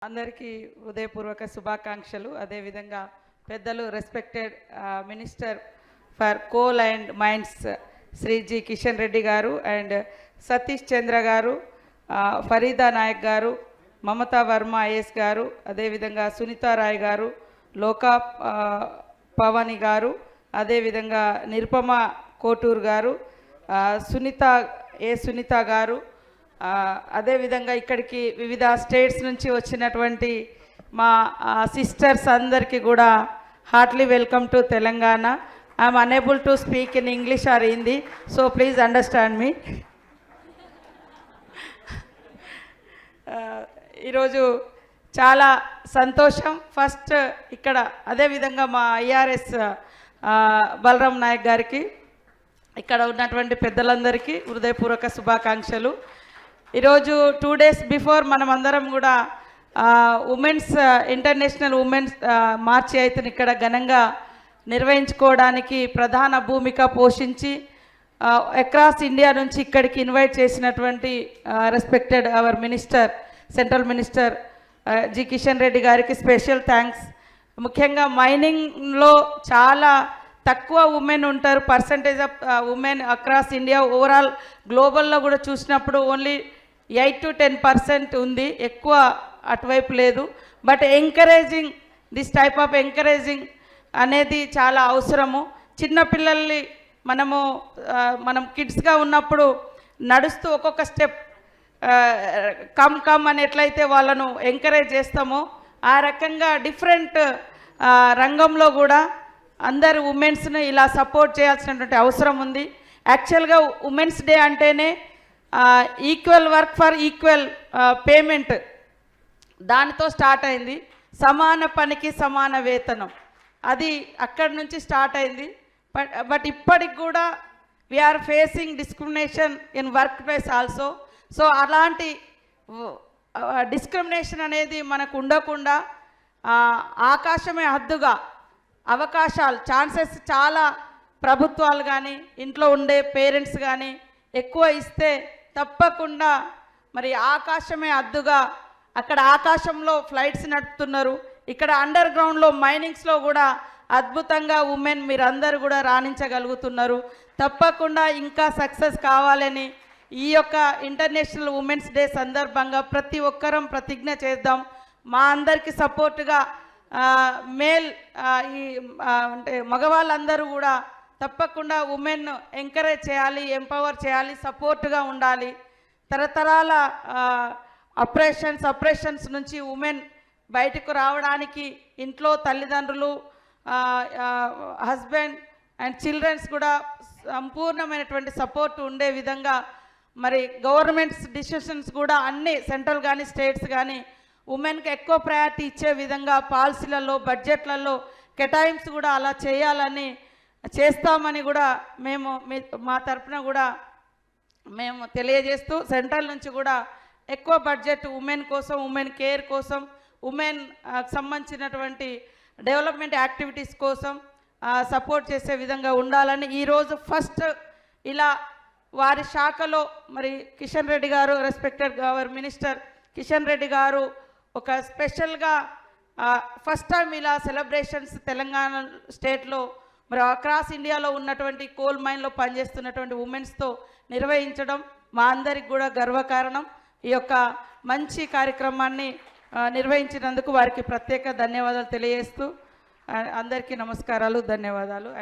అందరికీ హృదయపూర్వక శుభాకాంక్షలు. అదేవిధంగా పెద్దలు respected minister for coal and mines Shri G Kishan Reddy గారు అండ్ సతీష్ చంద్ర గారు, ఫరీదా నాయక్ గారు, మమతా వర్మ ఐఎస్ గారు, అదేవిధంగా సునీతా రాయ్ గారు, లోకా పవని గారు, అదేవిధంగా నిరుపమ కోటూర్ గారు, సునీత గారు, అదేవిధంగా ఇక్కడికి వివిధ స్టేట్స్ నుంచి వచ్చినటువంటి మా సిస్టర్స్ అందరికీ కూడా heartly welcome to Telangana. I'm unable to speak in English or Hindi, so please understand me. ఈరోజు చాలా సంతోషం. ఫస్ట్ ఇక్కడ అదేవిధంగా మా ఐఆర్ఎస్ బలరాం నాయక్ గారికి, ఇక్కడ ఉన్నటువంటి పెద్దలందరికీ హృదయపూర్వక శుభాకాంక్షలు. ఈరోజు 2 days బిఫోర్ మనం అందరం కూడా ఉమెన్స్ ఇంటర్నేషనల్ ఉమెన్స్ మార్చి అయితే ఇక్కడ ఘనంగా నిర్వహించుకోవడానికి ప్రధాన భూమిక పోషించి అక్రాస్ ఇండియా నుంచి ఇక్కడికి ఇన్వైట్ చేసినటువంటి respected our minister, central minister G Kishan Reddy గారికి స్పెషల్ థ్యాంక్స్. ముఖ్యంగా మైనింగ్లో చాలా తక్కువ ఉమెన్ ఉంటారు, percentage of women across India. Overall గ్లోబల్లో కూడా చూసినప్పుడు ఓన్లీ 8 to 10% ఉంది, ఎక్కువ అటువైపు లేదు. But encouraging this type of encouraging అనేది చాలా అవసరము. చిన్నపిల్లల్ని మనం కిడ్స్గా ఉన్నప్పుడు నడుస్తూ ఒక్కొక్క స్టెప్ కమ్ అని ఎట్లయితే వాళ్ళను ఎంకరేజ్ చేస్తామో ఆ రకంగా డిఫరెంట్ రంగంలో కూడా అందరు ఉమెన్స్ను ఇలా సపోర్ట్ చేయాల్సినటువంటి అవసరం ఉంది. యాక్చువల్గా ఉమెన్స్ డే అంటేనే equal work for equal payment, దానితో స్టార్ట్ అయింది. సమాన పనికి సమాన వేతనం, అది అక్కడి నుంచి స్టార్ట్ అయింది. బట్ ఇప్పటికి కూడా we are facing discrimination in work place also. So అలాంటి డిస్క్రిమినేషన్ అనేది మనకు ఉండకుండా ఆకాశమే హద్దుగా అవకాశాలు, ఛాన్సెస్ చాలా ప్రభుత్వాలు కానీ ఇంట్లో ఉండే పేరెంట్స్ కానీ ఎక్కువ ఇస్తే తప్పకుండా మరి ఆకాశమే హద్దుగా, అక్కడ ఆకాశంలో ఫ్లైట్స్ నడుపుతున్నారు, ఇక్కడ అండర్ గ్రౌండ్లో మైనింగ్స్లో కూడా అద్భుతంగా ఉమెన్ మీరందరూ కూడా రాణించగలుగుతున్నారు. తప్పకుండా ఇంకా సక్సెస్ కావాలని ఈ యొక్క ఇంటర్నేషనల్ ఉమెన్స్ డే సందర్భంగా ప్రతి ఒక్కరం ప్రతిజ్ఞ చేద్దాం. మా అందరికీ సపోర్టుగా మేల్ అంటే మగవాళ్ళందరూ కూడా తప్పకుండా ఉమెన్ ఎంకరేజ్ చేయాలి, ఎంపవర్ చేయాలి, సపోర్ట్గా ఉండాలి. తరతరాల అప్రెషన్స్ నుంచి ఉమెన్ బయటకు రావడానికి ఇంట్లో తల్లిదండ్రులు, హస్బెండ్ అండ్ చిల్డ్రన్స్ కూడా సంపూర్ణమైనటువంటి సపోర్ట్ ఉండే విధంగా మరి గవర్నమెంట్స్ డిసిషన్స్ కూడా అన్ని సెంట్రల్ కానీ స్టేట్స్ కానీ ఉమెన్కి ఎక్కువ ప్రయారిటీ ఇచ్చే విధంగా పాలసీలలో, బడ్జెట్లలో కేటాయింపు కూడా అలా చేయాలని చేస్తామని కూడా మేము మా తరఫున కూడా మేము తెలియజేస్తూ, సెంట్రల్ నుంచి కూడా ఎక్కువ బడ్జెట్ ఉమెన్ కోసం, ఉమెన్ కేర్ కోసం, ఉమెన్ సంబంధించినటువంటి డెవలప్మెంట్ యాక్టివిటీస్ కోసం సపోర్ట్ చేసే విధంగా ఉండాలని ఈరోజు ఫస్ట్ ఇలా వారి శాఖలో మరి కిషన్ రెడ్డి గారు, respected our minister Kishan Reddy గారు ఒక స్పెషల్గా ఫస్ట్ టైం ఇలా సెలబ్రేషన్స్ తెలంగాణ స్టేట్లో మరి అక్రాస్ ఇండియాలో ఉన్నటువంటి కోల్ మైన్లో పనిచేస్తున్నటువంటి ఉమెన్స్తో నిర్వహించడం మా అందరికి కూడా గర్వకారణం. ఈ యొక్క మంచి కార్యక్రమాన్ని నిర్వహించినందుకు వారికి ప్రత్యేక ధన్యవాదాలు తెలియజేస్తూ అందరికీ నమస్కారాలు, ధన్యవాదాలు.